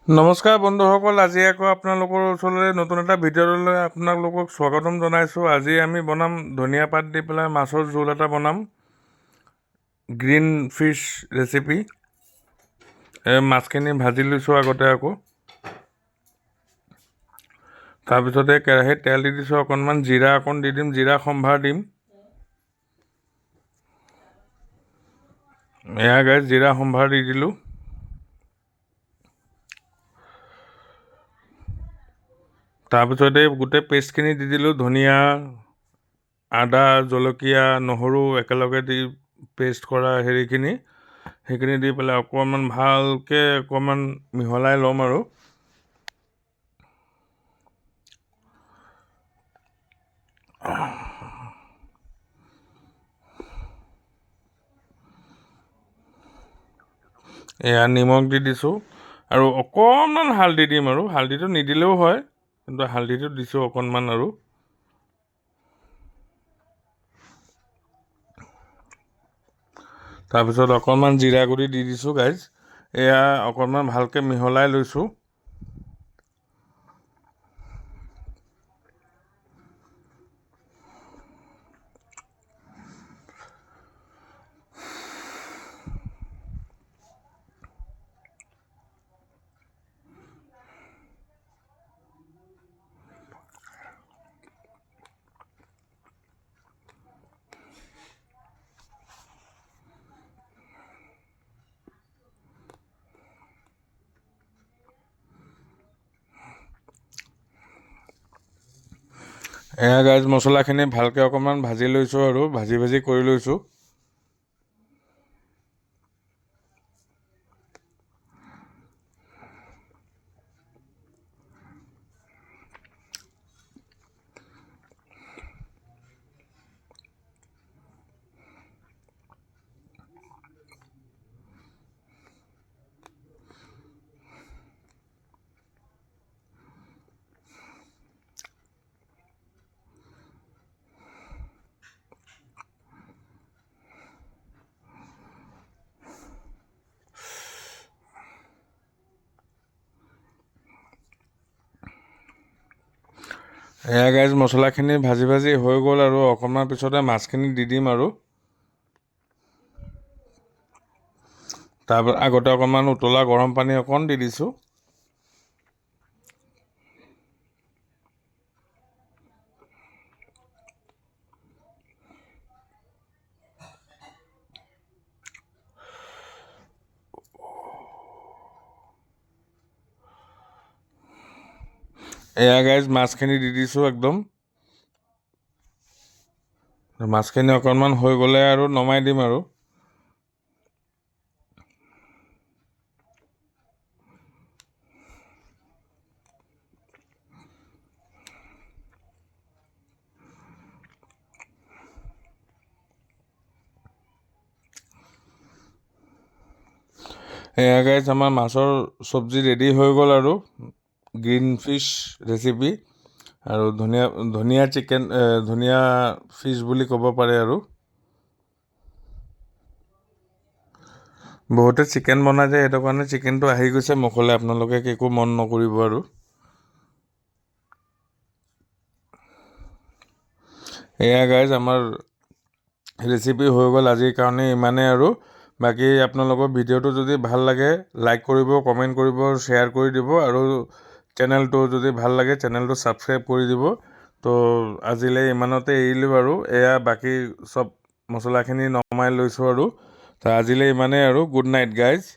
নমস্কাৰ বন্ধুসকল, আজি আকৌ আপোনালোকৰ ওচৰলৈ নতুন এটা ভিডিঅ'লৈ আপোনালোকক স্বাগতম জনাইছোঁ। আজি আমি বনাম ধনিয়া পাত দি পেলাই মাছৰ জোল এটা বনাম, গ্ৰীণ ফিছ ৰেচিপি। মাছখিনি ভাজি লৈছোঁ আগতে আকৌ। তাৰপিছতে কেৰাহীত তেল দি দিছোঁ, অকণমান জিৰা অকণ দি দিম, জিৰা সম্ভাৰ দিম। এয়া গাইজ জিৰা সম্ভাৰ দি দিলোঁ। তাৰপিছতে গোটেই পেষ্টখিনি দি দিলোঁ, ধনিয়া, আদা, জলকীয়া, নহৰু একেলগে দি পেষ্ট কৰা সেইখিনি দি পেলাই অকণমান ভালকৈ অকণমান মিহলাই ল'ম আৰু। এয়া নিমখ দি দিছোঁ আৰু অকণমান হালধি দিম আৰু, হালধিটো নিদিলেও হয়, কিন্তু হালধিটো দিছোঁ অকণমান আৰু। তাৰপিছত অকণমান জিৰা গুড়ি দি দিছোঁ গাইজ। এয়া অকণমান ভালকৈ মিহলাই লৈছোঁ। এয়া গাইজ মছলাখিনি ভালকৈ অকণমান ভাজি লৈছোঁ আৰু ভাজি কৰি লৈছোঁ। এয়া গাইজ মছলাখিনি ভাজি হৈ গ'ল আৰু অকণমান পিছতে মাছখিনি দি দিম আৰু। তাৰপৰা আগতে অকণমান উতলা গৰম পানী অকণ দি দিছোঁ। এয়া গাইজ মাছখিনি দি দিছোঁ একদম। মাছখিনি অকণমান হৈ গ'লে আৰু নমাই দিম আৰু। এয়া গাইজ আমাৰ মাছৰ চব্জি ৰেডি হৈ গ'ল আৰু, গ্ৰীণ ফিছ ৰেচিপি আৰু ধনিয়া ফিছ বুলি ক'ব পাৰে আৰু। বহুতে চিকেন বনাই যায়, সেইটো কাৰণে চিকেনটো আহি গৈছে মুখলৈ, আপোনালোকে একো মন নকৰিব আৰু। এয়া গাইজ আমাৰ ৰেচিপি হৈ গ'ল আজিৰ কাৰণে ইমানেই আৰু। বাকী আপোনালোকৰ ভিডিঅ'টো যদি ভাল লাগে লাইক কৰিব, কমেণ্ট কৰিব, শ্বেয়াৰ কৰি দিব আৰু চেনেলটো যদি ভাল লাগে চেনেলটো ছাবস্ক্ৰাইব কৰি দিব। তো আজিলৈ ইমানতে এৰিলোঁ আৰু। এয়া বাকী চব মছলাখিনি নমাই লৈছোঁ আৰু। তো আজিলৈ ইমানেই আৰু। Good night guys.